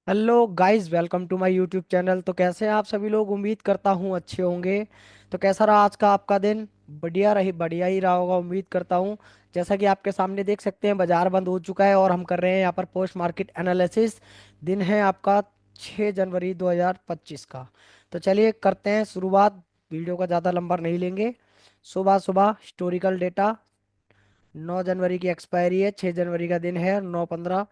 Hello guys, welcome to my YouTube channel. तो कैसे हैं आप सभी लोग? उम्मीद करता हूँ अच्छे होंगे। तो कैसा रहा आज का आपका दिन? बढ़िया ही रहा होगा, उम्मीद करता हूँ। जैसा कि आपके सामने देख सकते हैं, बाजार बंद हो चुका है और हम कर रहे हैं यहाँ पर पोस्ट मार्केट एनालिसिस। दिन है आपका 6 जनवरी 2025 का। तो चलिए करते हैं शुरुआत। वीडियो का ज़्यादा लंबा नहीं लेंगे। सुबह सुबह हिस्टोरिकल डेटा। 9 जनवरी की एक्सपायरी है, 6 जनवरी का दिन है, 9:15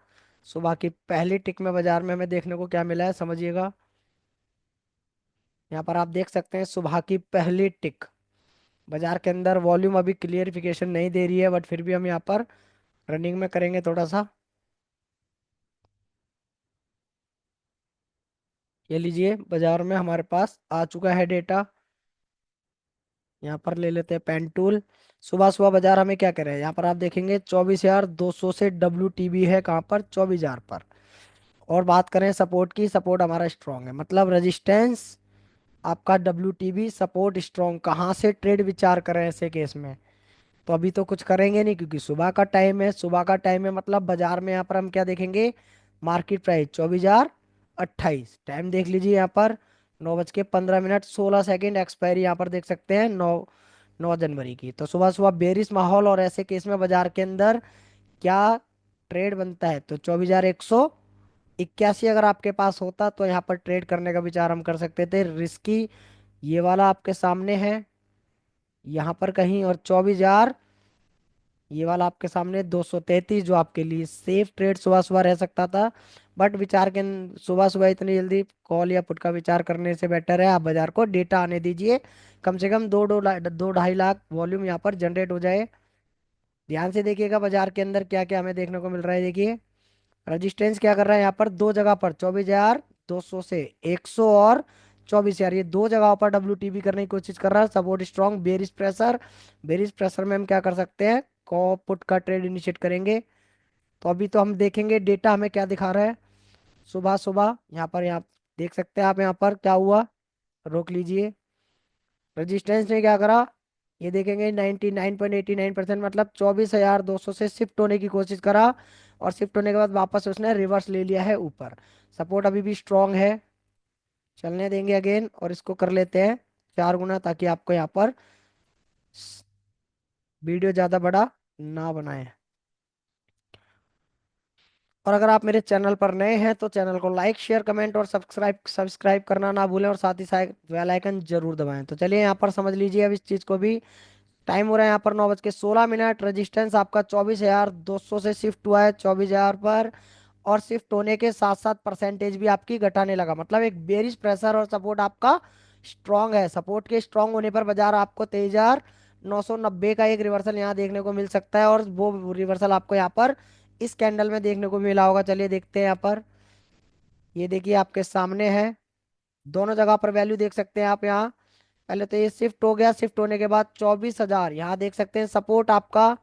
सुबह की पहली टिक में बाजार में हमें देखने को क्या मिला है, समझिएगा। यहाँ पर आप देख सकते हैं सुबह की पहली टिक। बाजार के अंदर वॉल्यूम अभी क्लियरिफिकेशन नहीं दे रही है, बट फिर भी हम यहाँ पर रनिंग में करेंगे थोड़ा सा। ये लीजिए, बाजार में हमारे पास आ चुका है डेटा। यहाँ पर ले लेते हैं पेन टूल। सुबह सुबह बाजार हमें क्या करे, यहाँ पर आप देखेंगे 24,200 से WTB है, कहाँ पर? 24,000 पर। और बात करें सपोर्ट की, सपोर्ट हमारा स्ट्रांग है, मतलब रेजिस्टेंस आपका WTB सपोर्ट स्ट्रॉन्ग। कहाँ से ट्रेड विचार करें ऐसे केस में? तो अभी तो कुछ करेंगे नहीं, क्योंकि सुबह का टाइम है। सुबह का टाइम है मतलब बाजार में यहाँ पर हम क्या देखेंगे? Market price 24,028। टाइम देख लीजिए यहाँ पर, 9:15 16 एक्सपायरी यहाँ पर देख सकते हैं, 9 जनवरी की। तो सुबह सुबह बेरिश माहौल, और ऐसे केस में बाजार के अंदर क्या ट्रेड बनता है? तो 24,181 अगर आपके पास होता तो यहाँ पर ट्रेड करने का विचार हम कर सकते थे। रिस्की ये वाला आपके सामने है यहाँ पर कहीं, और 24,000 ये वाला आपके सामने 233, जो आपके लिए सेफ ट्रेड सुबह सुबह रह सकता था। बट विचार के सुबह सुबह इतनी जल्दी कॉल या पुट का विचार करने से बेटर है आप बाजार को डेटा आने दीजिए। कम से कम 2-2.5 लाख वॉल्यूम यहाँ पर जनरेट हो जाए। ध्यान से देखिएगा बाजार के अंदर क्या क्या हमें देखने को मिल रहा है। देखिए, रजिस्टेंस क्या कर रहा है यहाँ पर, दो जगह पर 24,200 से 100 और 24,000, ये दो जगहों पर WTB करने की कोशिश कर रहा है। Support strong, bearish pressure. Bearish pressure में हम क्या कर सकते हैं? कॉल पुट का ट्रेड इनिशिएट करेंगे। तो अभी तो हम देखेंगे डेटा हमें क्या दिखा रहा है। सुबह सुबह यहाँ देख सकते हैं आप, यहाँ पर क्या हुआ, रोक लीजिए। रेजिस्टेंस ने क्या करा, ये देखेंगे 99.89%, मतलब 24,200 से शिफ्ट होने की कोशिश करा। और शिफ्ट होने के बाद वापस उसने रिवर्स ले लिया है ऊपर। सपोर्ट अभी भी स्ट्रांग है। चलने देंगे अगेन, और इसको कर लेते हैं 4 गुना, ताकि आपको यहाँ पर वीडियो ज़्यादा बड़ा ना बनाए। और अगर आप मेरे चैनल पर नए हैं तो चैनल को लाइक शेयर कमेंट और सब्सक्राइब सब्सक्राइब करना ना भूलें, और साथ ही साथ बेल आइकन जरूर दबाएं। तो चलिए यहाँ पर समझ लीजिए अब इस चीज़ को भी। टाइम हो रहा है यहाँ पर 9:16। रजिस्टेंस आपका 24,200 से शिफ्ट हुआ है 24,000 पर। और शिफ्ट होने के साथ साथ परसेंटेज भी आपकी घटाने लगा, मतलब एक बेरिश प्रेशर और सपोर्ट आपका स्ट्रांग है। सपोर्ट के स्ट्रांग होने पर बाजार आपको 23,990 का एक रिवर्सल यहाँ देखने को मिल सकता है, और वो रिवर्सल आपको यहाँ पर इस कैंडल में देखने को मिला होगा। चलिए देखते हैं यहाँ पर। ये देखिए आपके सामने है, दोनों जगह पर वैल्यू देख सकते हैं आप यहाँ। पहले तो ये शिफ्ट हो गया, शिफ्ट होने के बाद 24,000 यहाँ देख सकते हैं सपोर्ट आपका।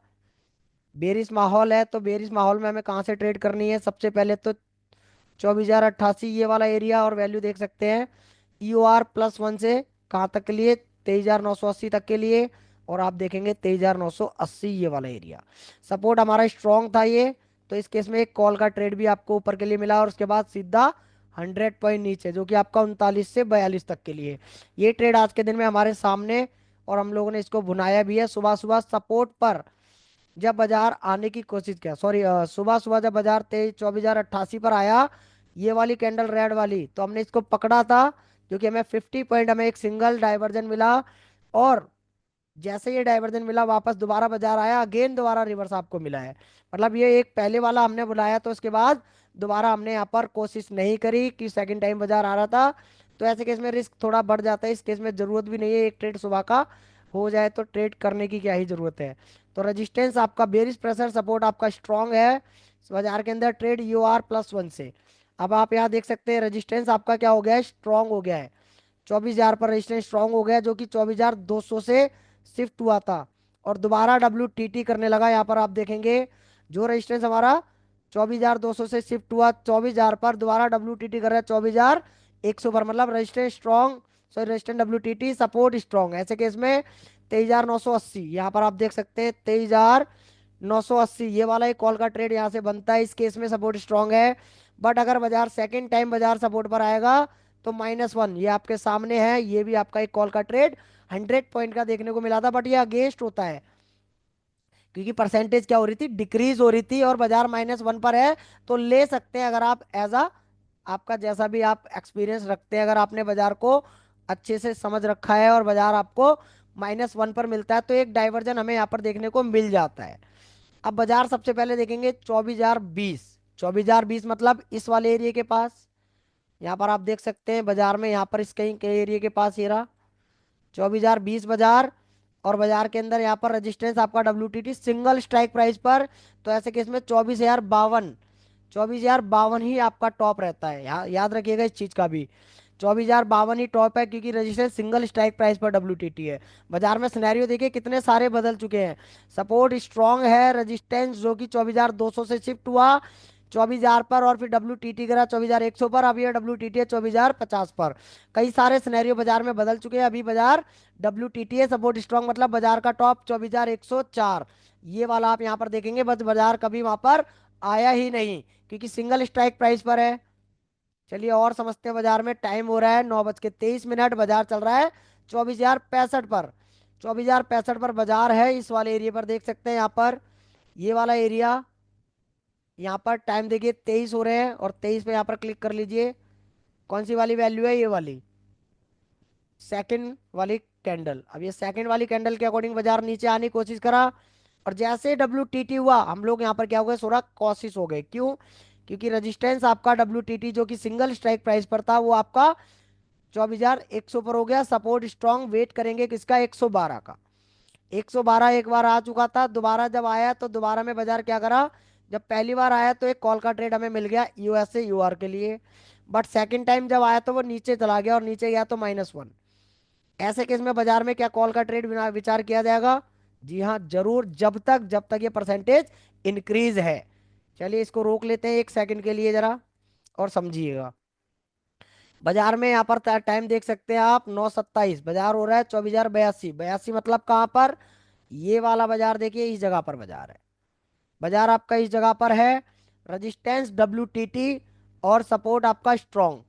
बेरिश माहौल है, तो बेरिश माहौल में हमें कहाँ से ट्रेड करनी है? सबसे पहले तो 24,088 ये वाला एरिया, और वैल्यू देख सकते हैं EOR+1 से कहाँ तक के लिए? 23,980 तक के लिए। और आप देखेंगे 23,980 ये वाला एरिया सपोर्ट हमारा स्ट्रॉन्ग था ये। तो इस केस में एक कॉल का ट्रेड भी आपको ऊपर के लिए मिला, और उसके बाद सीधा 100 पॉइंट नीचे, जो कि आपका 39 से 42 तक के लिए। ये ट्रेड आज के दिन में हमारे सामने, और हम लोगों ने इसको भुनाया भी है। सुबह सुबह सपोर्ट पर जब बाजार आने की कोशिश किया, सॉरी, सुबह सुबह जब बाजार 24,088 पर आया, ये वाली कैंडल रेड वाली, तो हमने इसको पकड़ा था, क्योंकि हमें 50 पॉइंट, हमें एक सिंगल डाइवर्जन मिला। और जैसे ये डाइवर्जन मिला, वापस दोबारा बाजार आया, अगेन दोबारा रिवर्स आपको मिला है। मतलब ये एक पहले वाला हमने बुलाया, तो उसके बाद दोबारा हमने यहाँ पर कोशिश नहीं करी कि सेकंड टाइम बाजार आ रहा था। तो ऐसे केस में रिस्क थोड़ा बढ़ जाता है। इस केस में जरूरत भी नहीं है, एक ट्रेड सुबह का हो जाए तो ट्रेड करने की क्या ही जरूरत है। तो रेजिस्टेंस आपका बेरिश प्रेशर, सपोर्ट आपका स्ट्रांग है बाजार के अंदर। ट्रेड EOR+1 से। अब आप यहाँ देख सकते हैं रेजिस्टेंस आपका क्या हो गया है, स्ट्रांग हो गया है। 24,000 पर रेजिस्टेंस स्ट्रांग हो गया, जो कि 24,200 से शिफ्ट हुआ था, और दोबारा WTT करने लगा। यहाँ पर आप देखेंगे जो रेजिस्टेंस हमारा 24,200 से शिफ्ट हुआ 24,000 पर, दोबारा WTT कर रहा है 24,100 पर, मतलब resistance strong, sorry resistance WTT support strong. ऐसे केस में 23,980 यहाँ पर आप देख सकते हैं, 23,980 980 ये वाला एक कॉल का ट्रेड यहाँ से बनता है, इस केस में सपोर्ट स्ट्रांग है। बट अगर बाजार सेकंड टाइम बाजार सपोर्ट पर आएगा तो -1 ये आपके सामने है, ये भी आपका एक कॉल का ट्रेड 100 पॉइंट का देखने को मिला था, बट ये अगेंस्ट होता है क्योंकि परसेंटेज क्या हो रही थी, डिक्रीज हो रही थी, और बाजार -1 पर है। तो ले सकते हैं अगर आप एज अ, आपका जैसा भी आप एक्सपीरियंस रखते हैं, अगर आपने बाजार को अच्छे से समझ रखा है और बाजार आपको -1 पर मिलता है तो एक डाइवर्जन हमें यहाँ पर देखने को मिल जाता है। अब बाजार सबसे पहले देखेंगे 24,020। 24,020 मतलब इस वाले एरिया के पास, यहाँ पर आप देख सकते हैं बाजार में, यहाँ पर इस कहीं के एरिया के पास ये रहा 24,020 बाजार। और बाजार के अंदर यहाँ पर रेजिस्टेंस आपका WTT सिंगल स्ट्राइक प्राइस पर, तो ऐसे केस में 24,052, 24,052 ही आपका टॉप रहता है, याद रखिएगा इस चीज का भी। 24,052 ही टॉप है क्योंकि रेजिस्टेंस सिंगल स्ट्राइक प्राइस पर WTT है। बाजार में सिनेरियो देखिए कितने सारे बदल चुके हैं। सपोर्ट स्ट्रांग है, रेजिस्टेंस जो कि 24,200 से शिफ्ट हुआ 24,000 पर, और फिर WTT गिरा 24,100 पर, अब ये WTT है 24,050 पर। कई सारे सिनेरियो बाजार में बदल चुके हैं। अभी बाजार WTT है सपोर्ट स्ट्रांग, मतलब बाजार का टॉप 24,104 ये वाला आप यहाँ पर देखेंगे, बस बाजार कभी वहां पर आया ही नहीं क्योंकि सिंगल स्ट्राइक प्राइस पर है। चलिए और समझते हैं बाजार में, टाइम हो रहा है 9:23, बाजार चल रहा है 24,065 पर। 24,065 पर बाजार है, इस वाले एरिया पर देख सकते हैं, यहाँ पर ये वाला एरिया, यहाँ पर टाइम देखिए 23 हो रहे हैं, और 23 पे यहाँ पर क्लिक कर लीजिए। कौन सी वाली वैल्यू है, ये वाली सेकंड वाली कैंडल। अब ये सेकंड वाली कैंडल के अकॉर्डिंग बाजार नीचे आने की कोशिश करा, और जैसे WTT हुआ हम लोग यहाँ पर क्या हो गए, थोड़ा कॉशिश हो गए। क्यों? क्योंकि रेजिस्टेंस आपका WTT जो कि सिंगल स्ट्राइक प्राइस पर था वो आपका 24,100 पर हो गया। सपोर्ट स्ट्रांग वेट करेंगे किसका, 112 का। 112 एक बार आ चुका था, दोबारा जब आया तो दोबारा में बाजार क्या करा, जब पहली बार आया तो एक कॉल का ट्रेड हमें मिल गया USAUR के लिए। बट सेकंड टाइम जब आया तो वो नीचे चला गया, और नीचे गया तो -1। ऐसे केस में बाजार में क्या कॉल का ट्रेड बिना विचार किया जाएगा? जी हाँ जरूर, जब तक ये परसेंटेज इंक्रीज है। चलिए इसको रोक लेते हैं 1 सेकंड के लिए जरा, और समझिएगा। बाजार में यहाँ पर टाइम देख सकते हैं आप 9:27, बाजार हो रहा है 24,082। 82 मतलब कहाँ पर, ये वाला बाजार देखिए, इस जगह पर बाजार है। बाजार आपका इस जगह पर है, रेजिस्टेंस WTT और सपोर्ट आपका स्ट्रॉन्ग।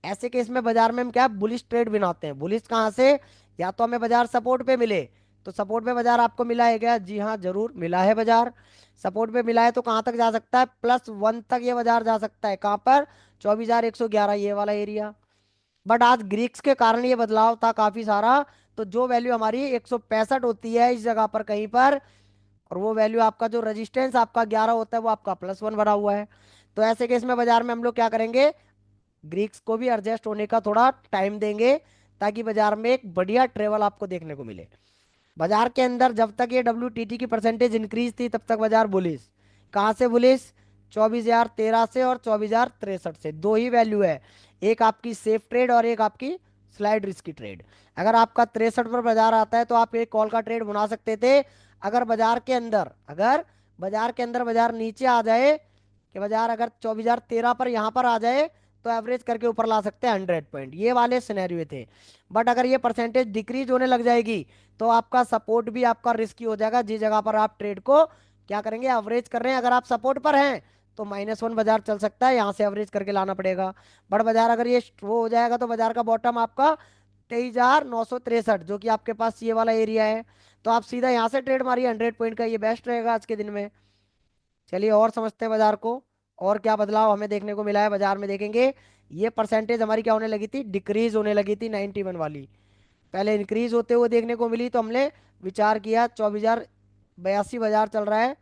ऐसे केस में बाजार में हम क्या बुलिश ट्रेड बनाते हैं। बुलिश कहाँ से, या तो हमें बाजार सपोर्ट पे मिले, तो सपोर्ट पे बाजार आपको मिला है क्या, जी हाँ जरूर मिला है बाजार। सपोर्ट पे मिला है तो कहाँ तक जा सकता है, +1 तक ये बाजार जा सकता है। कहाँ पर, 24,111 ये वाला एरिया। बट आज ग्रीक्स के कारण ये बदलाव था काफी सारा, तो जो वैल्यू हमारी 165 होती है इस जगह पर कहीं पर, और वो वैल्यू आपका जो रेजिस्टेंस आपका 11 होता है वो आपका +1 बना हुआ है। तो ऐसे केस में बाजार में हम लोग क्या करेंगे, ग्रीक्स को भी एडजस्ट होने का थोड़ा टाइम देंगे, ताकि बाजार में एक बढ़िया ट्रेवल आपको देखने को मिले। बाजार के अंदर जब तक ये WTT की परसेंटेज इंक्रीज थी तब तक बाजार बुलिस। कहाँ से बुलिस, 24,013 से और 24,063 से, दो ही वैल्यू है, एक आपकी सेफ ट्रेड और एक आपकी स्लाइड रिस्क की ट्रेड। अगर आपका 63 पर बाजार आता है तो आप एक कॉल का ट्रेड बना सकते थे। अगर बाजार के अंदर बाजार नीचे आ जाए, कि बाजार अगर 24,013 पर यहाँ पर आ जाए, तो एवरेज करके ऊपर ला सकते हैं 100 पॉइंट, ये वाले सिनेरियो थे। बट अगर ये परसेंटेज डिक्रीज होने लग जाएगी तो आपका सपोर्ट भी आपका रिस्की हो जाएगा, जिस जगह पर आप ट्रेड को क्या करेंगे, एवरेज कर रहे हैं। अगर आप सपोर्ट पर हैं तो -1 बाजार चल सकता है, यहाँ से एवरेज करके लाना पड़ेगा। बट बाजार अगर ये वो हो जाएगा तो बाजार का बॉटम आपका 23,963, जो कि आपके पास ये वाला एरिया है, तो आप सीधा यहाँ से ट्रेड मारिए 100 पॉइंट का, ये बेस्ट रहेगा आज के दिन में। चलिए और समझते हैं बाजार को, और क्या बदलाव हमें देखने को मिला है बाजार में, देखेंगे। ये परसेंटेज हमारी क्या होने लगी थी, डिक्रीज होने लगी थी 91 वाली, पहले इंक्रीज होते हुए देखने को मिली, तो हमने विचार किया 24,082 बाजार चल रहा है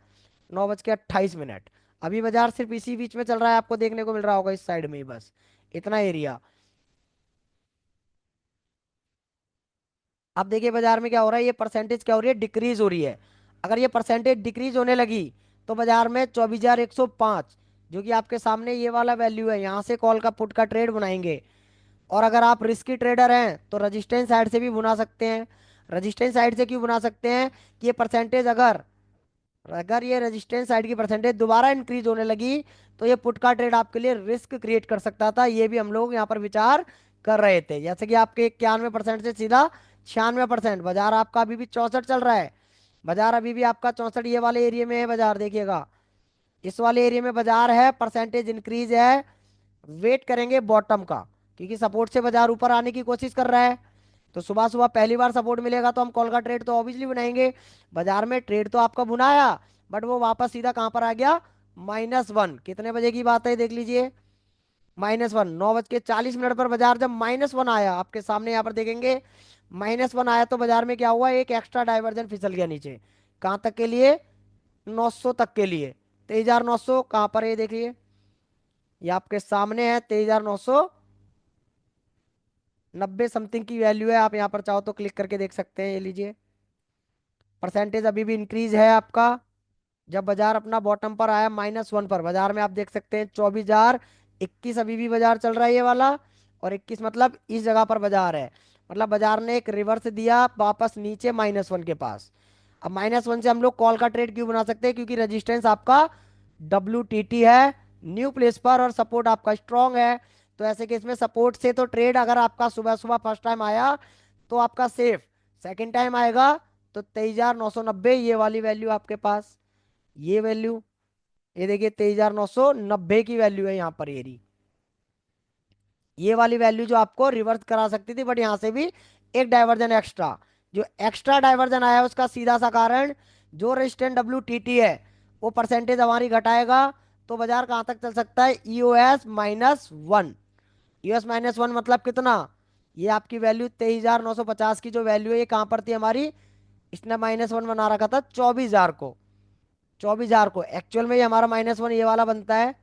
9:28। अभी बाजार सिर्फ इसी बीच में चल रहा है, आपको देखने को मिल रहा होगा इस साइड में ही, बस इतना एरिया। अब देखिए बाजार में क्या हो रहा है, ये परसेंटेज क्या हो रही है, डिक्रीज हो रही है। अगर ये परसेंटेज डिक्रीज होने लगी तो बाजार में 24,105, जो कि आपके सामने ये वाला वैल्यू है, यहाँ से कॉल का पुट का ट्रेड बनाएंगे। और अगर आप रिस्की ट्रेडर हैं तो रजिस्टेंस साइड से भी बुना सकते हैं। रजिस्टेंस साइड से क्यों बुना सकते हैं, कि ये परसेंटेज अगर अगर ये रेजिस्टेंस साइड की परसेंटेज दोबारा इंक्रीज होने लगी तो ये पुट का ट्रेड आपके लिए रिस्क क्रिएट कर सकता था, ये भी हम लोग यहाँ पर विचार कर रहे थे। जैसे कि आपके 91% से सीधा 96%, बाजार आपका अभी भी 64 चल रहा है, बाजार अभी भी आपका 64 ये वाले एरिया में है बाजार, देखिएगा इस वाले एरिया में बाजार है, परसेंटेज इंक्रीज है। वेट करेंगे बॉटम का, क्योंकि सपोर्ट से बाजार ऊपर आने की कोशिश कर रहा है। तो सुबह सुबह पहली बार सपोर्ट मिलेगा तो हम कॉल का ट्रेड तो ऑब्वियसली बनाएंगे। बाजार में ट्रेड तो आपका बुनाया, बट वो वापस सीधा कहाँ पर आ गया, -1। कितने बजे की बात है देख लीजिए, -1, 9:40 पर बाजार जब -1 आया आपके सामने यहाँ पर देखेंगे, -1 आया तो बाजार में क्या हुआ, एक एक्स्ट्रा डाइवर्जन फिसल गया नीचे। कहाँ तक के लिए, 900 तक के लिए। 23,900 कहाँ पर है ये देखिए, ये आपके सामने है 23,990 समथिंग की वैल्यू है। आप यहाँ पर चाहो तो क्लिक करके देख सकते हैं, ये लीजिए परसेंटेज अभी भी इंक्रीज है आपका। जब बाजार अपना बॉटम पर आया -1 पर, बाजार में आप देख सकते हैं 24,021 अभी भी बाजार चल रहा है ये वाला। और 21 मतलब इस जगह पर बाजार है, मतलब बाजार ने एक रिवर्स दिया वापस नीचे -1 के पास। अब -1 से हम लोग कॉल का ट्रेड क्यों बना सकते हैं, क्योंकि रेजिस्टेंस आपका WTT है न्यू प्लेस पर, और सपोर्ट आपका स्ट्रांग है। तो ऐसे केस में सपोर्ट से तो ट्रेड अगर आपका सुबह सुबह फर्स्ट टाइम आया तो आपका सेफ, सेकंड टाइम आएगा तो 23,990 ये वाली वैल्यू आपके पास, ये वैल्यू, ये देखिए 23,990 की वैल्यू है यहाँ पर ये रही। ये वाली वैल्यू जो आपको रिवर्स करा सकती थी, बट यहाँ से भी एक डाइवर्जन एक्स्ट्रा, जो एक्स्ट्रा डाइवर्जन आया है उसका सीधा सा कारण, जो रेजिस्टेंट WTT है वो परसेंटेज हमारी घटाएगा। तो बाजार कहाँ तक चल सकता है, EOS-1। EOS-1 मतलब कितना, ये आपकी वैल्यू 23,950 की जो वैल्यू है ये कहाँ पर थी हमारी, इसने -1 बना रखा था 24,000 को। 24,000 को एक्चुअल में ये हमारा -1 ये वाला बनता है।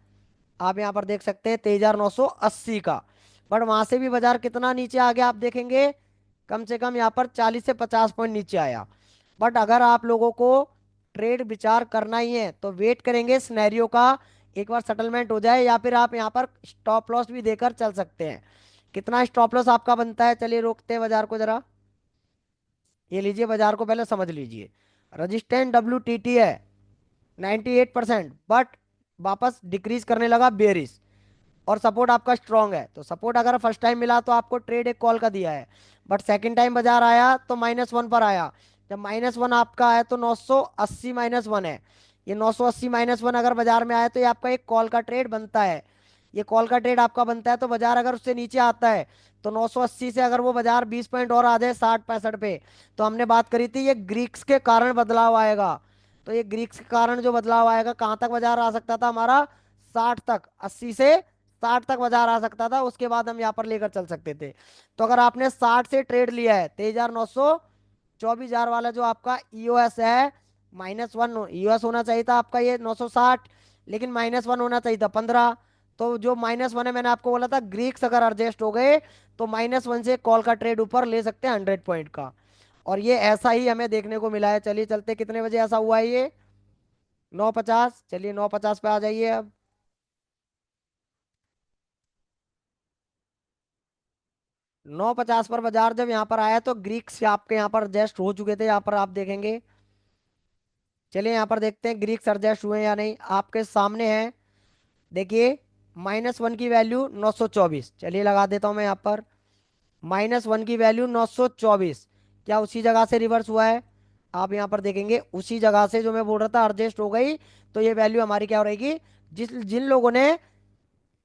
आप यहाँ पर देख सकते हैं 23,980 का। बट वहां से भी बाजार कितना नीचे आ गया आप देखेंगे, कम से कम यहाँ पर 40 से 50 पॉइंट नीचे आया। बट अगर आप लोगों को ट्रेड विचार करना ही है तो वेट करेंगे सिनेरियो का एक बार सेटलमेंट हो जाए, या फिर आप यहाँ पर स्टॉप लॉस भी देकर चल सकते हैं। कितना स्टॉप लॉस आपका बनता है, चलिए रोकते हैं बाजार को जरा। ये लीजिए बाजार को पहले समझ लीजिए, रजिस्टेंट WTT है 98%, बट वापस डिक्रीज करने लगा बेरिश, और सपोर्ट आपका स्ट्रांग है। तो सपोर्ट अगर फर्स्ट टाइम मिला तो आपको ट्रेड एक कॉल का दिया है, बट सेकंड टाइम बाजार आया तो -1 पर आया। जब -1 आपका आया तो 980 -1 है, ये 980 -1 अगर बाजार में आया तो ये आपका एक कॉल का ट्रेड बनता है। ये कॉल का ट्रेड आपका बनता है, तो बाजार अगर उससे नीचे आता है तो 980 से अगर वो बाजार 20 पॉइंट और आ जाए 60-65 पे, तो हमने बात करी थी ये ग्रीक्स के कारण बदलाव आएगा। तो ये ग्रीक्स के कारण जो बदलाव आएगा, कहाँ तक बाजार आ सकता था हमारा, 60 तक, 80 से 60 तक बाजार आ सकता था, उसके बाद हम यहाँ पर लेकर चल सकते थे। तो अगर आपने 60 से ट्रेड लिया है, 23,900, 24,000 वाला जो आपका EOS है, -1 EOS होना चाहिए था आपका ये 960, लेकिन -1 होना चाहिए था 15। तो जो -1 है मैंने आपको बोला था ग्रीक्स अगर एडजस्ट हो गए तो -1 से कॉल का ट्रेड ऊपर ले सकते हैं 100 पॉइंट का। और ये ऐसा ही हमें देखने को मिला है। चलिए चलते, कितने बजे ऐसा हुआ है ये, 9:50, चलिए 9:50 पे आ जाइए अब। 9:50 पर बाजार जब यहाँ पर आया तो ग्रीक्स आपके यहाँ पर एडजस्ट हो चुके थे, यहाँ पर आप देखेंगे। चलिए यहाँ पर देखते हैं ग्रीक्स एडजस्ट हुए या नहीं, आपके सामने है देखिए, -1 की वैल्यू 924, चलिए लगा देता हूँ मैं यहाँ पर, -1 की वैल्यू 924, क्या उसी जगह से रिवर्स हुआ है, आप यहाँ पर देखेंगे उसी जगह से जो मैं बोल रहा था एडजस्ट हो गई। तो ये वैल्यू हमारी क्या हो रहेगी, जिस जिन लोगों ने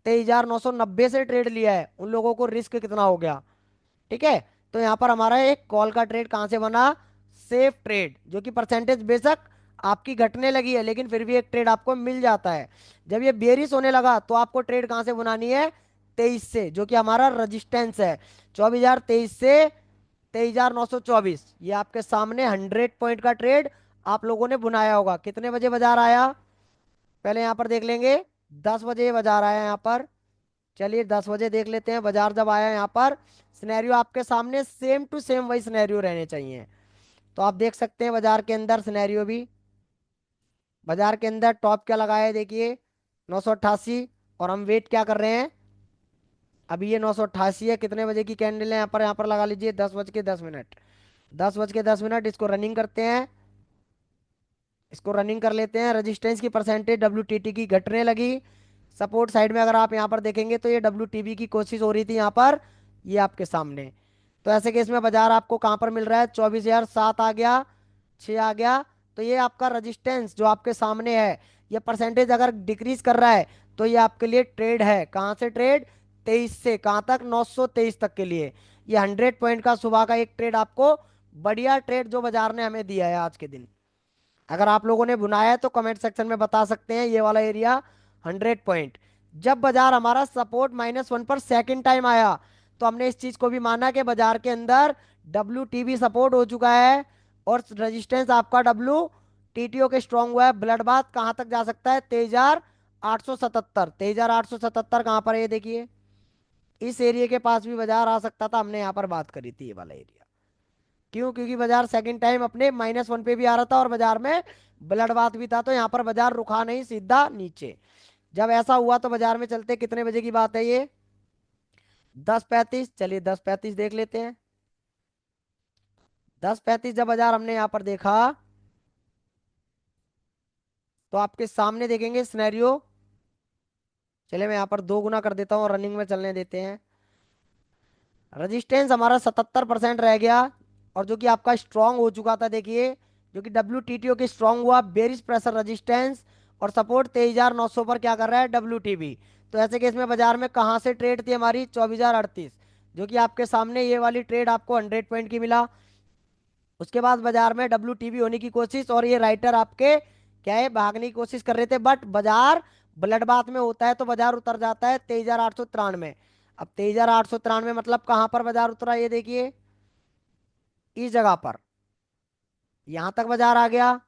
23,990 से ट्रेड लिया है उन लोगों को रिस्क कितना हो गया, ठीक है। तो यहाँ पर हमारा एक कॉल का ट्रेड कहाँ से बना, सेफ ट्रेड, जो कि परसेंटेज बेशक आपकी घटने लगी है लेकिन फिर भी एक ट्रेड आपको मिल जाता है। जब ये बेरिश होने लगा तो आपको ट्रेड कहाँ से बनानी है, 23 से, जो कि हमारा रजिस्टेंस है, 24,023 से 23,924। ये आपके सामने 100 पॉइंट का ट्रेड आप लोगों ने बुनाया होगा। कितने बजे बाजार आया, पहले यहाँ पर देख लेंगे, 10 बजे बाजार आया यहाँ पर। चलिए 10 बजे देख लेते हैं बाजार जब आया यहाँ पर। सिनेरियो आपके सामने सेम टू सेम वही सिनेरियो रहने चाहिए। तो आप देख सकते हैं बाजार के अंदर सिनेरियो भी, बाजार के अंदर टॉप क्या लगाया है देखिए, 988। और हम वेट क्या कर रहे हैं, अभी ये 988 है, कितने बजे की कैंडल है यहाँ पर लगा लीजिए, 10:10। 10:10 इसको रनिंग करते हैं, इसको रनिंग कर लेते हैं। रेजिस्टेंस की परसेंटेज WTT की घटने लगी। सपोर्ट साइड में अगर आप यहाँ पर देखेंगे तो ये WTB की कोशिश हो रही थी यहाँ पर, ये आपके सामने। तो ऐसे केस में बाजार आपको कहाँ पर मिल रहा है, 24,007 आ गया, 6 आ गया। तो ये आपका रजिस्टेंस जो आपके सामने है, ये परसेंटेज अगर डिक्रीज कर रहा है तो ये आपके लिए ट्रेड है। कहाँ से ट्रेड? 23 से कहाँ तक? 923 तक के लिए। ये 100 पॉइंट का सुबह का एक ट्रेड आपको, बढ़िया ट्रेड जो बाजार ने हमें दिया है आज के दिन। अगर आप लोगों ने बुनाया है तो कमेंट सेक्शन में बता सकते हैं। ये वाला एरिया 100 पॉइंट, जब बाजार हमारा सपोर्ट -1 पर सेकंड टाइम आया तो हमने इस चीज को भी माना कि बाजार के अंदर WTB सपोर्ट हो चुका है और रेजिस्टेंस आपका WTTO के स्ट्रांग हुआ है। ब्लड बाथ कहाँ तक जा सकता है? 23,877। 23,877 कहाँ पर है ये देखिए, इस एरिया के पास भी बाजार आ सकता था। हमने यहाँ पर बात करी थी ये वाला एरिया। क्यों? क्योंकि बाजार सेकंड टाइम अपने -1 पे भी आ रहा था और बाजार में ब्लड बाथ भी था, तो यहाँ पर बाजार रुका नहीं, सीधा नीचे। जब ऐसा हुआ तो बाजार में चलते, कितने बजे की बात है ये? 10:35। चलिए 10:35 देख लेते हैं। 10:35 जब बाजार हमने यहाँ पर देखा तो आपके सामने देखेंगे सिनेरियो। चलिए मैं यहाँ पर 2 गुना कर देता हूँ और रनिंग में चलने देते हैं। रेजिस्टेंस हमारा 77% रह गया और जो कि आपका स्ट्रांग हो चुका था देखिए, जो कि WTTO की स्ट्रांग हुआ, बेरिश प्रेशर रेजिस्टेंस और सपोर्ट 23,900 पर क्या कर रहा है? WTB। तो ऐसे केस में बाजार में कहाँ से ट्रेड थी हमारी? 24,038, जो कि आपके सामने ये वाली ट्रेड आपको 100 पॉइंट की मिला। उसके बाद बाजार में WTB होने की कोशिश और ये राइटर आपके क्या है, भागने की कोशिश कर रहे थे, बट बाजार ब्लड बाथ में होता है तो बाजार उतर जाता है 23,893। अब 23,893 मतलब कहां पर बाजार उतरा ये देखिए, इस जगह पर, यहां तक बाजार आ गया।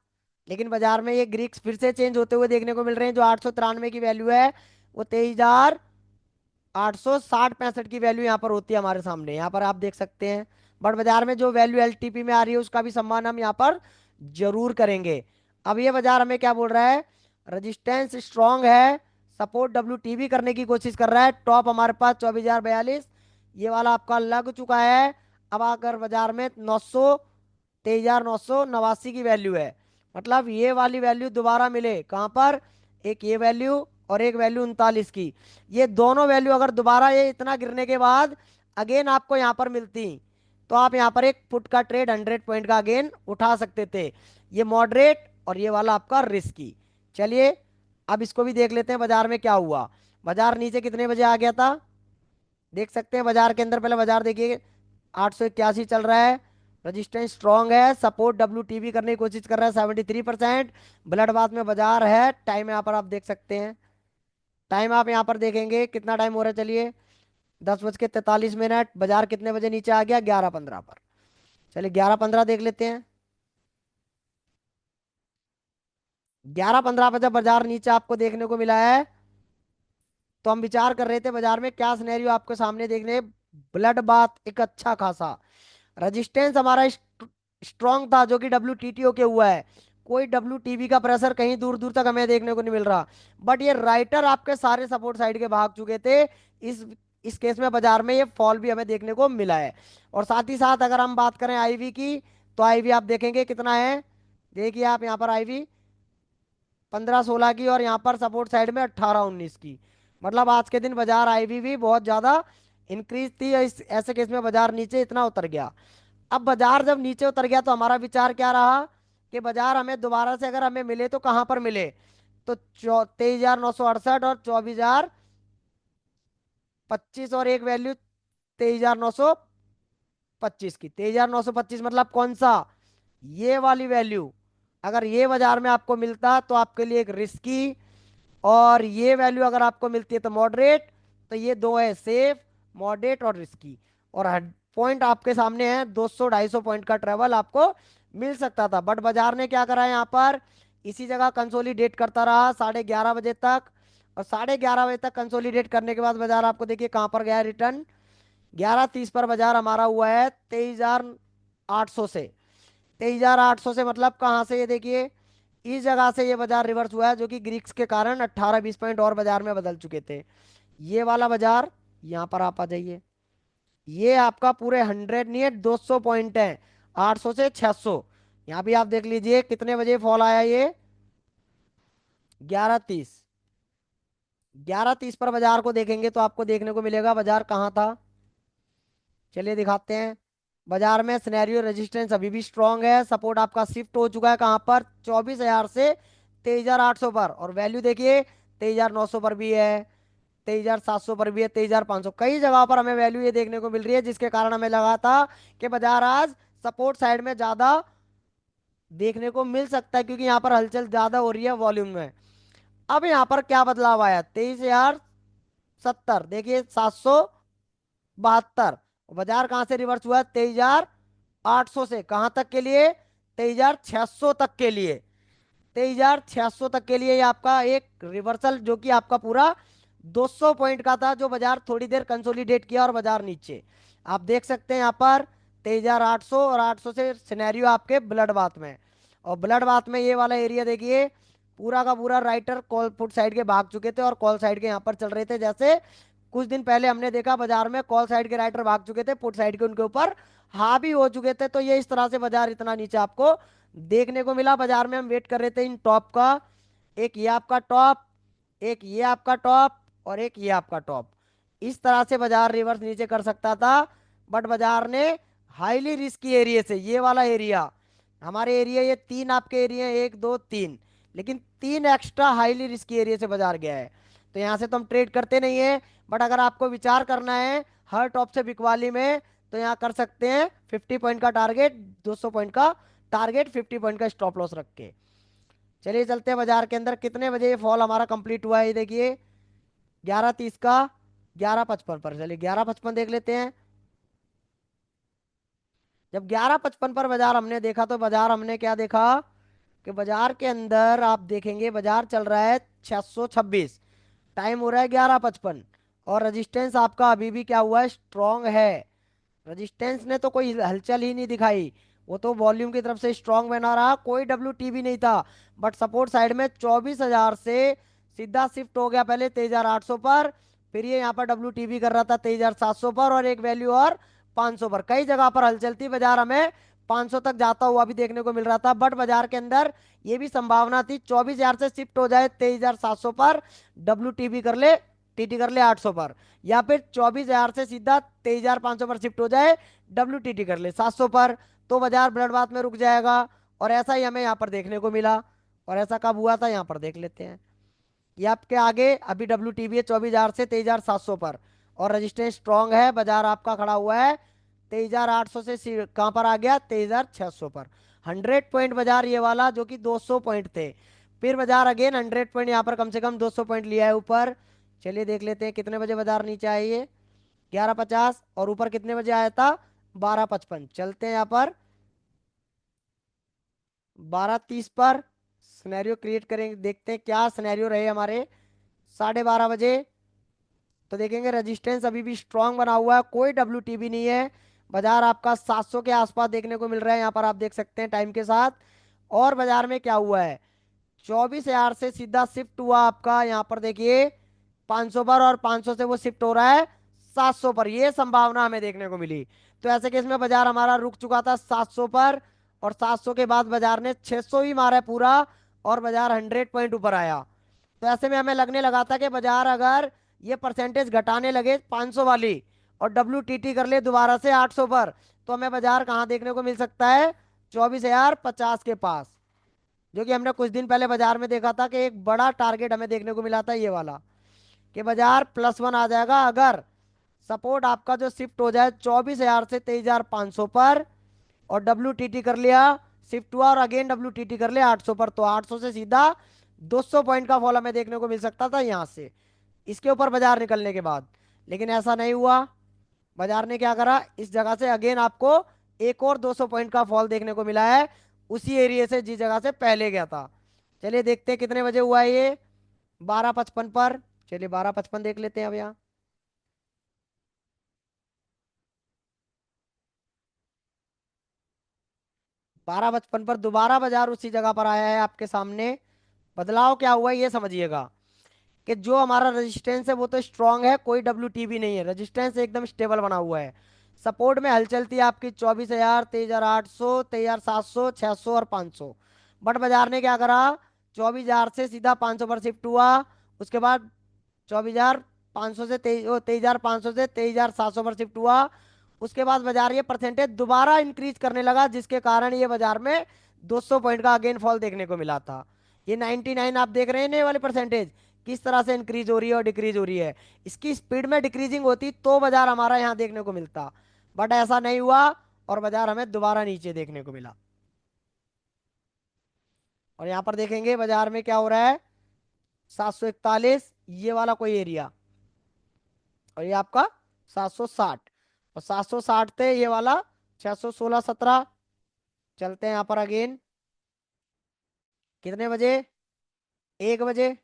लेकिन बाजार में ये ग्रीक्स फिर से चेंज होते हुए देखने को मिल रहे हैं। जो 893 की वैल्यू है वो 23,860-65 की वैल्यू यहाँ पर होती है हमारे सामने, यहाँ पर आप देख सकते हैं। बट बाजार में जो वैल्यू LTP में आ रही है उसका भी सम्मान हम यहाँ पर जरूर करेंगे। अब ये बाजार हमें क्या बोल रहा है? रेजिस्टेंस स्ट्रांग है, सपोर्ट WTB करने की कोशिश कर रहा है। टॉप हमारे पास 24,042, ये वाला आपका लग चुका है। अब अगर बाजार में 23,989 की वैल्यू है, मतलब ये वाली वैल्यू दोबारा मिले, कहाँ पर? एक ये वैल्यू और एक वैल्यू 39 की, ये दोनों वैल्यू अगर दोबारा ये इतना गिरने के बाद अगेन आपको यहाँ पर मिलती तो आप यहाँ पर एक पुट का ट्रेड 100 पॉइंट का अगेन उठा सकते थे। ये मॉडरेट और ये वाला आपका रिस्की। चलिए अब इसको भी देख लेते हैं बाजार में क्या हुआ। बाजार नीचे कितने बजे आ गया था देख सकते हैं। बाजार के अंदर पहले बाजार देखिए, 881 चल रहा है, रजिस्टेंस स्ट्रांग है, सपोर्ट WTB करने की कोशिश कर रहा है 73%। ब्लड बाथ में बाजार है। टाइम यहाँ पर आप देख सकते हैं, टाइम आप यहाँ पर देखेंगे कितना टाइम हो रहा है। चलिए 10:43, बाजार कितने बजे नीचे आ गया? 11:15 पर। चलिए 11:15 देख लेते हैं। 11:15 पर जब बाजार नीचे आपको देखने को मिला है तो हम विचार कर रहे थे बाजार में क्या सिनेरियो आपके सामने देखने। ब्लड बाथ एक अच्छा खासा, रेजिस्टेंस हमारा स्ट्रांग था जो कि WTTO के हुआ है। कोई WTB का प्रेशर कहीं दूर दूर तक हमें देखने को नहीं मिल रहा। बट ये राइटर आपके सारे सपोर्ट साइड के भाग चुके थे। इस केस में बाजार में ये फॉल भी हमें देखने को मिला है। और साथ ही साथ अगर हम बात करें IV की, तो IV आप देखेंगे कितना है। देखिए आप यहाँ पर IV 15-16 की और यहाँ पर सपोर्ट साइड में 18-19 की। मतलब आज के दिन बाजार IV भी बहुत ज्यादा इंक्रीज थी। इस ऐसे केस में बाजार नीचे इतना उतर गया। अब बाजार जब नीचे उतर गया तो हमारा विचार क्या रहा कि बाजार हमें दोबारा से अगर हमें मिले तो कहां पर मिले? तो 23,968 और 24,025 और एक वैल्यू 23,925 की। 23,925 मतलब कौन सा? ये वाली वैल्यू। अगर ये बाजार में आपको मिलता तो आपके लिए एक रिस्की, और ये वैल्यू अगर आपको मिलती है तो मॉडरेट। तो ये दो है, सेफ, मॉडरेट और रिस्की। और पॉइंट आपके सामने है, 200-250 पॉइंट का ट्रेवल आपको मिल सकता था। बट बाजार ने क्या करा है यहाँ पर? इसी जगह कंसोलिडेट करता रहा 11:30 बजे तक। और 11:30 बजे तक कंसोलिडेट करने के बाद बाजार आपको देखिए कहाँ पर गया है रिटर्न। 11:30 पर बाजार हमारा हुआ है 23,800 से। 23,800 से मतलब कहाँ से? ये देखिए इस जगह से ये बाजार रिवर्स हुआ है, जो कि ग्रीक्स के कारण 18-20 पॉइंट और बाजार में बदल चुके थे। ये वाला बाजार यहाँ पर आप आ जाइए, ये आपका पूरे 100 नहीं है, 200 पॉइंट है, 800 से 600। यहाँ भी आप देख लीजिए कितने बजे फॉल आया ये, 11:30। 11:30 पर बाजार को देखेंगे तो आपको देखने को मिलेगा बाजार कहाँ था। चलिए दिखाते हैं। बाजार में सिनेरियो रेजिस्टेंस अभी भी स्ट्रांग है। सपोर्ट आपका शिफ्ट हो चुका है कहाँ पर, 24,000 से 23,800 पर। और वैल्यू देखिए 23,900 पर भी है, 23,700 पर भी है, 23,500, कई जगह पर हमें वैल्यू ये देखने को मिल रही है, जिसके कारण हमें लगा था कि बाजार आज सपोर्ट साइड में ज्यादा देखने को मिल सकता है, क्योंकि यहाँ पर हलचल ज्यादा हो रही है वॉल्यूम में। अब यहाँ पर क्या बदलाव आया, 23,070, देखिए 772। बाजार कहाँ से रिवर्स हुआ, 23,800 से कहाँ तक के लिए, 23,600 तक के लिए। 23,600 तक के लिए ये आपका एक रिवर्सल, जो कि आपका पूरा 200 पॉइंट का था, जो बाजार थोड़ी देर कंसोलिडेट किया और बाजार नीचे। आप देख सकते हैं यहाँ पर 23,800 और 800 से सिनेरियो आपके ब्लड बाथ में। और ब्लड बाथ में ये वाला एरिया देखिए, पूरा का पूरा राइटर कॉल पुट साइड के भाग चुके थे और कॉल साइड के यहाँ पर चल रहे थे। जैसे कुछ दिन पहले हमने देखा बाजार में कॉल साइड के राइटर भाग चुके थे, पुट साइड के उनके ऊपर हावी हो चुके थे। तो ये इस तरह से बाजार इतना नीचे आपको देखने को मिला। बाजार में हम वेट कर रहे थे इन टॉप का, एक ये आपका टॉप, एक ये आपका टॉप, और एक ये आपका टॉप। इस तरह से बाजार रिवर्स नीचे कर सकता था, बट बाजार ने हाईली रिस्की एरिया से, ये वाला एरिया हमारे एरिया, ये तीन आपके एरिया, एक दो तीन, लेकिन तीन एक्स्ट्रा हाईली रिस्की एरिया से बाजार गया है। तो यहाँ से तो हम ट्रेड करते नहीं है, बट अगर आपको विचार करना है हर टॉप से बिकवाली में, तो यहाँ कर सकते हैं 50 पॉइंट का टारगेट, 200 पॉइंट का टारगेट, 50 पॉइंट का स्टॉप लॉस रख के। चलिए चलते हैं बाजार के अंदर। कितने बजे ये फॉल हमारा कंप्लीट हुआ है, ये देखिए 11:30 का, 11:55 पर। चलिए 11:55 देख लेते हैं। जब 11:55 पर बाजार हमने देखा, तो बाजार हमने क्या देखा कि बाजार के अंदर आप देखेंगे बाजार चल रहा है 626, टाइम हो रहा है 11:55, और रेजिस्टेंस आपका अभी भी क्या हुआ है, स्ट्रांग है। रेजिस्टेंस ने तो कोई हलचल ही नहीं दिखाई, वो तो वॉल्यूम की तरफ से स्ट्रांग बना रहा, कोई डब्ल्यू भी नहीं था। बट सपोर्ट साइड में 24,000 से सीधा शिफ्ट हो गया पहले 23,800 पर, फिर ये यहाँ पर डब्ल्यू कर रहा था 23,700 पर, और एक वैल्यू और 500 पर। कई जगह पर हलचल थी, बाजार हमें 500 तक जाता हुआ भी देखने को मिल रहा था। बट बाजार के अंदर ये भी संभावना थी 24,000 से शिफ्ट हो जाए 23,700 पर, डब्ल्यू कर ले, टीटी कर ले 800 पर, या फिर 24,000 से सीधा 23,500 पर शिफ्ट हो जाए, डब्ल्यू कर ले 700 पर, तो बाजार ब्लड बाथ में रुक जाएगा। और ऐसा ही हमें यहाँ पर देखने को मिला। और ऐसा कब हुआ था, यहाँ पर देख लेते हैं। ये आपके आगे अभी डब्ल्यू है 24,000 से 23,700 पर, और रजिस्टेंस स्ट्रांग है। बाजार आपका खड़ा हुआ है 23,800 से कहाँ पर आ गया, 23,600 पर। 100 पॉइंट बाजार ये वाला, जो कि 200 पॉइंट थे। फिर बाजार अगेन 100 पॉइंट यहाँ पर कम से कम 200 पॉइंट लिया है ऊपर। चलिए देख लेते हैं कितने बजे बाजार नीचे आए ये, 11:50, और ऊपर कितने बजे आया था, 12:55। चलते हैं यहाँ पर 12:30 पर सिनेरियो क्रिएट करेंगे, देखते हैं क्या सिनेरियो रहे हमारे। 12:30 बजे तो देखेंगे रेजिस्टेंस अभी भी स्ट्रांग बना हुआ है, कोई डब्ल्यू नहीं है। बाजार आपका 700 के आसपास देखने को मिल रहा है, यहाँ पर आप देख सकते हैं टाइम के साथ। और बाजार में क्या हुआ है, 24,000 से सीधा शिफ्ट हुआ आपका यहाँ पर देखिए 500 पर, और 500 से वो शिफ्ट हो रहा है 700 पर। ये संभावना हमें देखने को मिली। तो ऐसे केस में बाजार हमारा रुक चुका था 700 पर, और 700 के बाद बाजार ने 600 ही मारा है पूरा, और बाजार 100 पॉइंट ऊपर आया। तो ऐसे में हमें लगने लगा था कि बाजार अगर ये परसेंटेज घटाने लगे 500 वाली, और डब्ल्यू कर ले दोबारा से 800 पर, तो हमें बाजार कहाँ देखने को मिल सकता है, 24,050 के पास। जो कि हमने कुछ दिन पहले बाजार में देखा था कि एक बड़ा टारगेट हमें देखने को मिला था ये वाला, कि बाजार +1 आ जाएगा अगर सपोर्ट आपका जो शिफ्ट हो जाए 24,000 से 23,500 पर, और डब्ल्यू कर लिया, शिफ्ट हुआ और अगेन डब्ल्यू कर लिया 800 पर, तो 800 से सीधा 200 पॉइंट का फॉल हमें देखने को मिल सकता था यहाँ से, इसके ऊपर बाजार निकलने के बाद। लेकिन ऐसा नहीं हुआ। बाजार ने क्या करा, इस जगह से अगेन आपको एक और 200 पॉइंट का फॉल देखने को मिला है, उसी एरिया से जिस जगह से पहले गया था। चलिए देखते हैं कितने बजे हुआ है ये, 12:55 पर। चलिए 12:55 देख लेते हैं अब यहाँ। 12:55 पर दोबारा बाजार उसी जगह पर आया है आपके सामने। बदलाव क्या हुआ है ये समझिएगा, कि जो हमारा रेजिस्टेंस है वो तो स्ट्रांग है, कोई डब्ल्यू नहीं है, रेजिस्टेंस एकदम स्टेबल बना हुआ है। सपोर्ट में हलचल थी आपकी 24,000, 23,800, 23,700, 600 और 500। बट बाजार ने क्या करा, 24,000 से सीधा 500 पर शिफ्ट हुआ, उसके बाद 24,500 से 23,500 से 23,700 पर शिफ्ट हुआ, उसके बाद बाजार ये परसेंटेज दोबारा इंक्रीज करने लगा, जिसके कारण ये बाजार में 200 पॉइंट का अगेन फॉल देखने को मिला था। ये 99 आप देख रहे हैं ना, ये वाली परसेंटेज किस तरह से इंक्रीज हो रही है और डिक्रीज हो रही है। इसकी स्पीड में डिक्रीजिंग होती तो बाजार हमारा यहाँ देखने को मिलता, बट ऐसा नहीं हुआ और बाजार हमें दोबारा नीचे देखने को मिला। और यहाँ पर देखेंगे बाजार में क्या हो रहा है, 741 ये वाला कोई एरिया, और ये आपका 760, और 760 थे ये वाला 616 17। चलते हैं यहाँ पर अगेन, कितने बजे, 1 बजे।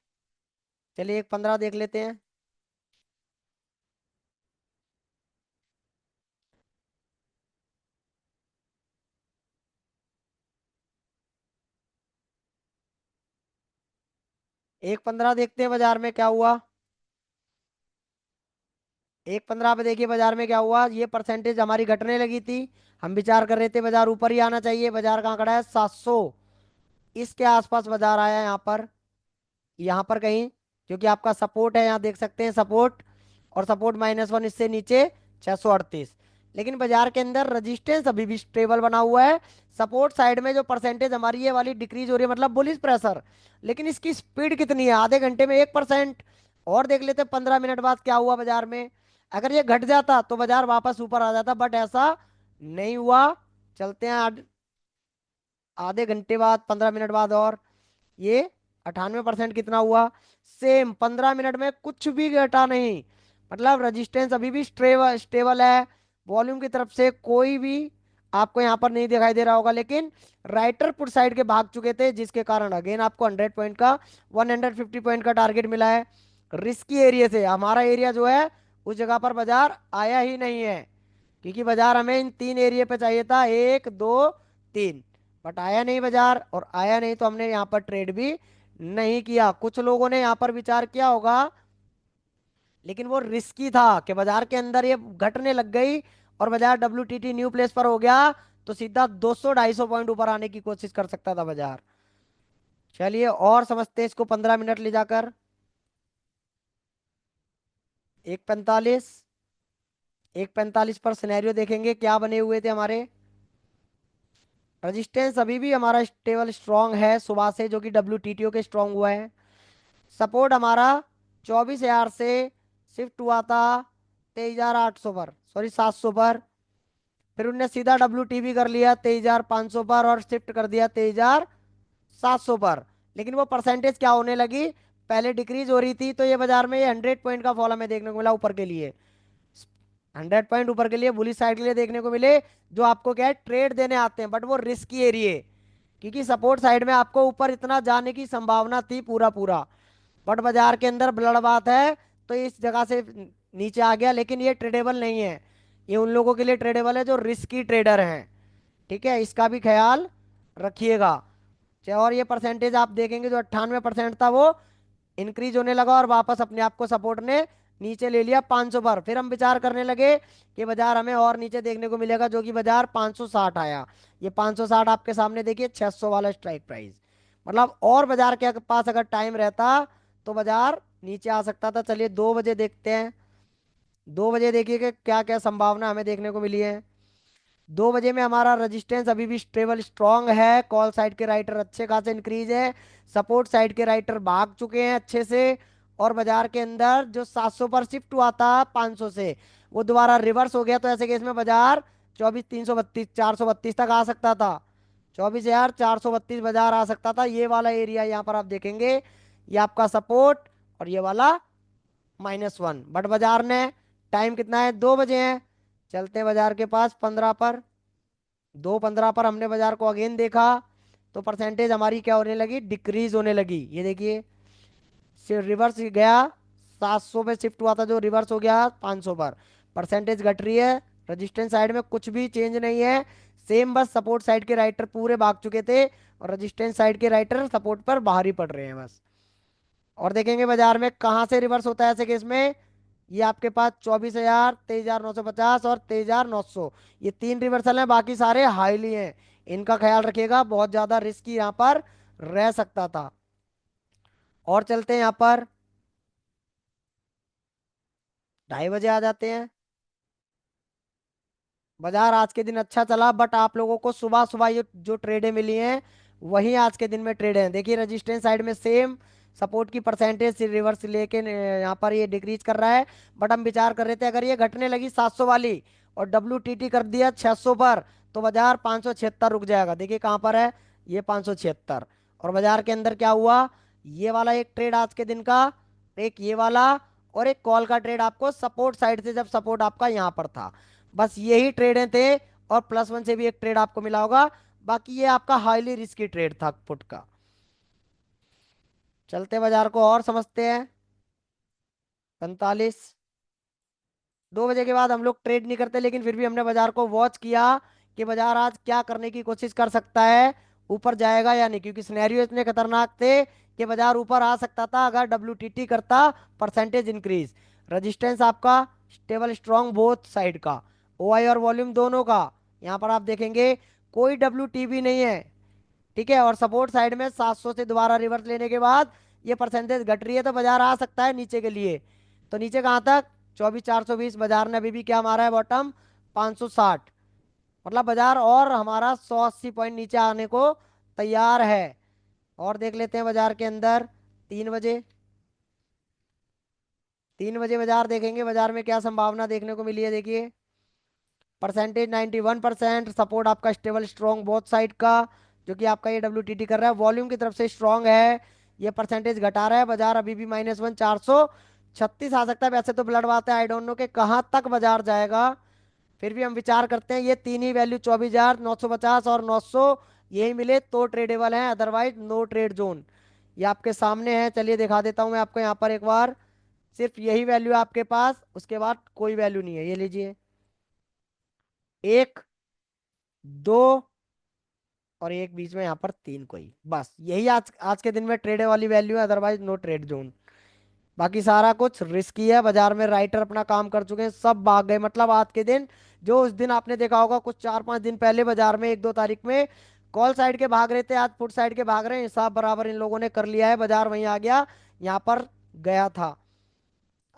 चलिए 1:15 देख लेते हैं। 1:15 देखते हैं बाजार में क्या हुआ। 1:15 पे देखिए बाजार में क्या हुआ, ये परसेंटेज हमारी घटने लगी थी। हम विचार कर रहे थे बाजार ऊपर ही आना चाहिए, बाजार कहाँ खड़ा है, 700 इसके आसपास बाजार आया है यहाँ पर कहीं, क्योंकि आपका सपोर्ट है, यहाँ देख सकते हैं सपोर्ट, और सपोर्ट -1 इससे नीचे 638। लेकिन बाजार के अंदर रजिस्टेंस अभी भी स्टेबल बना हुआ है। सपोर्ट साइड में जो परसेंटेज हमारी ये वाली डिक्रीज हो रही है, मतलब बुलिश प्रेशर, लेकिन इसकी स्पीड कितनी है, आधे घंटे में 1%। और देख लेते हैं 15 मिनट बाद क्या हुआ बाजार में। अगर ये घट जाता तो बाजार वापस ऊपर आ जाता, बट ऐसा नहीं हुआ। चलते हैं आधे घंटे बाद, 15 मिनट बाद, और ये 98% कितना हुआ, सेम 15 मिनट में कुछ भी घटा नहीं। मतलब रजिस्टेंस अभी भी स्टेबल स्टेबल है। वॉल्यूम की तरफ से कोई भी आपको यहाँ पर नहीं दिखाई दे रहा होगा, लेकिन राइटर पुट साइड के भाग चुके थे, जिसके कारण अगेन आपको 100 पॉइंट का, 150 पॉइंट का टारगेट मिला है। रिस्की एरिया से हमारा एरिया जो है, उस जगह पर बाजार आया ही नहीं है, क्योंकि बाजार हमें इन 3 एरिया पे चाहिए था, 1 2 3, बट आया नहीं बाजार। और आया नहीं तो हमने यहाँ पर ट्रेड भी नहीं किया। कुछ लोगों ने यहाँ पर विचार किया होगा, लेकिन वो रिस्की था कि बाजार के अंदर ये घटने लग गई और बाजार WTT न्यू प्लेस पर हो गया, तो सीधा 200 250 पॉइंट ऊपर आने की कोशिश कर सकता था बाजार। चलिए और समझते हैं इसको 15 मिनट ले जाकर। 1:45, 1:45 पर सिनेरियो देखेंगे क्या बने हुए थे हमारे। रजिस्टेंस अभी भी हमारा स्टेबल स्ट्रांग है सुबह से, जो कि WTTO के स्ट्रांग हुआ है। सपोर्ट हमारा 24,000 से शिफ्ट हुआ था 23,800 पर, सॉरी 700 पर। फिर उनने सीधा WTB कर लिया 23,500 पर, और शिफ्ट कर दिया 23,700 पर। लेकिन वो परसेंटेज क्या होने लगी, पहले डिक्रीज हो रही थी, तो ये बाजार में ये 100 पॉइंट का फॉल हमें देखने को मिला ऊपर के लिए। 100 पॉइंट ऊपर के लिए बुलिश साइड के लिए देखने को मिले, जो आपको क्या है ट्रेड देने आते हैं, बट वो रिस्की एरिया, क्योंकि सपोर्ट साइड में आपको ऊपर इतना जाने की संभावना थी पूरा पूरा, बट बाजार के अंदर ब्लड बात है, तो इस जगह से नीचे आ गया। लेकिन ये ट्रेडेबल नहीं है, ये उन लोगों के लिए ट्रेडेबल है जो रिस्की ट्रेडर हैं। ठीक है, इसका भी ख्याल रखिएगा। और ये परसेंटेज आप देखेंगे जो 98% था, वो इंक्रीज होने लगा और वापस अपने आप को सपोर्ट ने नीचे ले लिया 500 पर। फिर हम विचार करने लगे कि बाजार हमें और नीचे देखने को मिलेगा, जो कि बाजार 560 आया। ये 560 आपके सामने देखिए, 600 वाला स्ट्राइक प्राइस। मतलब और बाजार के पास अगर टाइम रहता तो बाजार नीचे आ सकता था। चलिए 2 बजे देखते हैं। 2 बजे देखिए कि क्या क्या संभावना हमें देखने को मिली है। 2 बजे में हमारा रेजिस्टेंस अभी भी स्टेबल स्ट्रांग है, कॉल साइड के राइटर अच्छे खासे इंक्रीज है, सपोर्ट साइड के राइटर भाग चुके हैं अच्छे से। और बाजार के अंदर जो 700 पर शिफ्ट हुआ था 500 से, वो दोबारा रिवर्स हो गया, तो ऐसे केस में बाजार 24,332 432 तक आ सकता था। 24,432 बाजार आ सकता था। ये वाला एरिया यहाँ पर आप देखेंगे, ये आपका सपोर्ट, और ये वाला -1। बट बाजार ने, टाइम कितना है, 2 बजे है, चलते हैं बाजार के पास 15 पर। 2:15 पर हमने बाजार को अगेन देखा, तो परसेंटेज हमारी क्या होने लगी, डिक्रीज होने लगी। ये देखिए फिर रिवर्स गया, 700 पे शिफ्ट हुआ था जो रिवर्स हो गया 500 पर, परसेंटेज घट रही है। रजिस्टेंस साइड में कुछ भी चेंज नहीं है, सेम, बस सपोर्ट साइड के राइटर पूरे भाग चुके थे और रजिस्टेंस साइड के राइटर सपोर्ट पर बाहर ही पड़ रहे हैं बस। और देखेंगे बाजार में कहाँ से रिवर्स होता है ऐसे केस में। ये आपके पास 24,000, 23,950 और 23,900, ये 3 रिवर्सल हैं, बाकी सारे हाईली हैं। इनका ख्याल रखिएगा, बहुत ज्यादा रिस्की यहाँ पर रह सकता था। और चलते हैं यहाँ पर, 2:30 बजे आ जाते हैं। बाजार आज के दिन अच्छा चला, बट आप लोगों को सुबह सुबह ये जो ट्रेडें मिली हैं वही आज के दिन में ट्रेड हैं। देखिए रेजिस्टेंस साइड में सेम, सपोर्ट की परसेंटेज रिवर्स लेके यहाँ पर ये डिक्रीज कर रहा है। बट हम विचार कर रहे थे अगर ये घटने लगी 700 वाली और WTT कर दिया 600 पर, तो बाजार 576 रुक जाएगा। देखिए कहाँ पर है, ये 576। और बाजार के अंदर क्या हुआ, ये वाला एक ट्रेड आज के दिन का, एक ये वाला, और एक कॉल का ट्रेड आपको सपोर्ट साइड से, जब सपोर्ट आपका यहाँ पर था, बस यही ट्रेडें थे। और +1 से भी एक ट्रेड आपको मिला होगा। बाकी ये आपका हाईली रिस्की ट्रेड था पुट का। चलते बाजार को और समझते हैं। 45, 2 बजे के बाद हम लोग ट्रेड नहीं करते, लेकिन फिर भी हमने बाजार को वॉच किया कि बाजार आज क्या करने की कोशिश कर सकता है, ऊपर जाएगा या नहीं, क्योंकि सिनेरियो इतने खतरनाक थे कि बाजार ऊपर आ सकता था अगर WTT करता परसेंटेज इंक्रीज। रजिस्टेंस आपका स्टेबल स्ट्रांग बोथ साइड का, OI और वॉल्यूम दोनों का। यहाँ पर आप देखेंगे कोई WTB नहीं है, ठीक है। और सपोर्ट साइड में 700 से दोबारा रिवर्स लेने के बाद ये परसेंटेज घट रही है, तो बाजार आ सकता है नीचे के लिए। तो नीचे कहाँ तक, 24,420। बाजार ने अभी भी क्या मारा है बॉटम, 560। मतलब बाजार और हमारा 180 पॉइंट नीचे आने को तैयार है। और देख लेते हैं बाजार के अंदर 3 बजे। 3 बजे बाजार देखेंगे, बाजार में क्या संभावना देखने को मिली है। देखिए परसेंटेज 91%, सपोर्ट आपका स्टेबल स्ट्रॉन्ग बोथ साइड का, जो कि आपका ये WTT कर रहा है, वॉल्यूम की तरफ से स्ट्रॉन्ग है। ये परसेंटेज घटा रहा है, बाजार अभी भी -1, 436 आ सकता है। वैसे तो ब्लड बात है, आई डोंट नो कि कहाँ तक बाजार जाएगा। फिर भी हम विचार करते हैं ये तीन ही वैल्यू 24,950 और 900 यही मिले तो ट्रेडेबल है, अदरवाइज नो ट्रेड जोन। ये आपके सामने है, चलिए दिखा देता हूँ मैं आपको यहाँ पर एक बार। सिर्फ यही वैल्यू आपके पास, उसके बाद कोई वैल्यू नहीं है। ये लीजिए, एक, दो, और एक बीच में यहाँ पर तीन, कोई बस यही आज आज के दिन में ट्रेड वाली वैल्यू है, अदरवाइज नो ट्रेड जोन। बाकी सारा कुछ रिस्की है। बाजार में राइटर अपना काम कर चुके हैं, सब भाग गए। मतलब आज के दिन, जो उस दिन आपने देखा होगा कुछ 4-5 दिन पहले बाजार में 1-2 तारीख में कॉल साइड के भाग रहे थे, आज पुट साइड के भाग रहे हैं। हिसाब बराबर इन लोगों ने कर लिया है, बाजार वहीं आ गया, यहाँ पर गया था।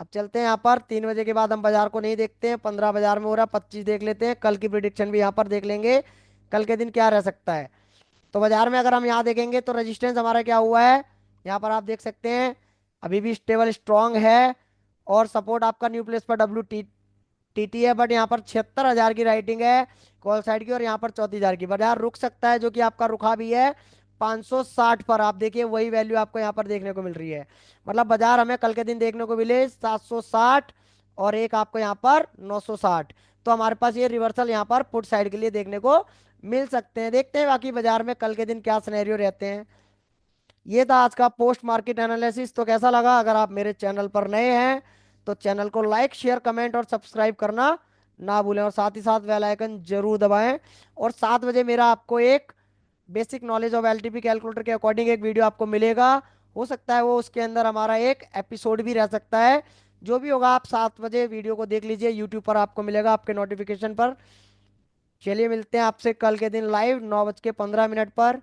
अब चलते हैं यहाँ पर, 3 बजे के बाद हम बाजार को नहीं देखते हैं। 15 बाजार में हो रहा है, 25 देख लेते हैं। कल की प्रिडिक्शन भी यहाँ पर देख लेंगे, कल के दिन क्या रह सकता है। तो बाजार में अगर हम यहाँ देखेंगे तो रेजिस्टेंस हमारा क्या हुआ है, यहाँ पर आप देख सकते हैं अभी भी स्टेबल स्ट्रांग है। और सपोर्ट आपका न्यू प्लेस पर WTT है, बट यहाँ पर 76,000 की राइटिंग है कॉल साइड की, और यहाँ पर 34,000 की। बाजार रुक सकता है, जो कि आपका रुका भी है 560 पर। आप देखिए वही वैल्यू आपको यहाँ पर देखने को मिल रही है। मतलब बाजार हमें कल के दिन देखने को मिले 760, और एक आपको यहाँ पर 960। तो हमारे पास ये रिवर्सल यहाँ पर पुट साइड के लिए देखने को मिल सकते हैं। देखते हैं बाकी बाजार में कल के दिन क्या सिनेरियो रहते हैं। ये था आज का पोस्ट मार्केट एनालिसिस। तो कैसा लगा, अगर आप मेरे चैनल पर नए हैं तो चैनल को लाइक शेयर कमेंट और सब्सक्राइब करना ना भूलें, और साथ ही साथ बेल आइकन जरूर दबाएं। और 7 बजे मेरा आपको एक basic knowledge of LTP calculator के अकॉर्डिंग एक वीडियो आपको मिलेगा। हो सकता है वो उसके अंदर हमारा एक एपिसोड भी रह सकता है। जो भी होगा आप 7 बजे वीडियो को देख लीजिए, यूट्यूब पर आपको मिलेगा आपके नोटिफिकेशन पर। चलिए मिलते हैं आपसे कल के दिन लाइव 9:15 पर।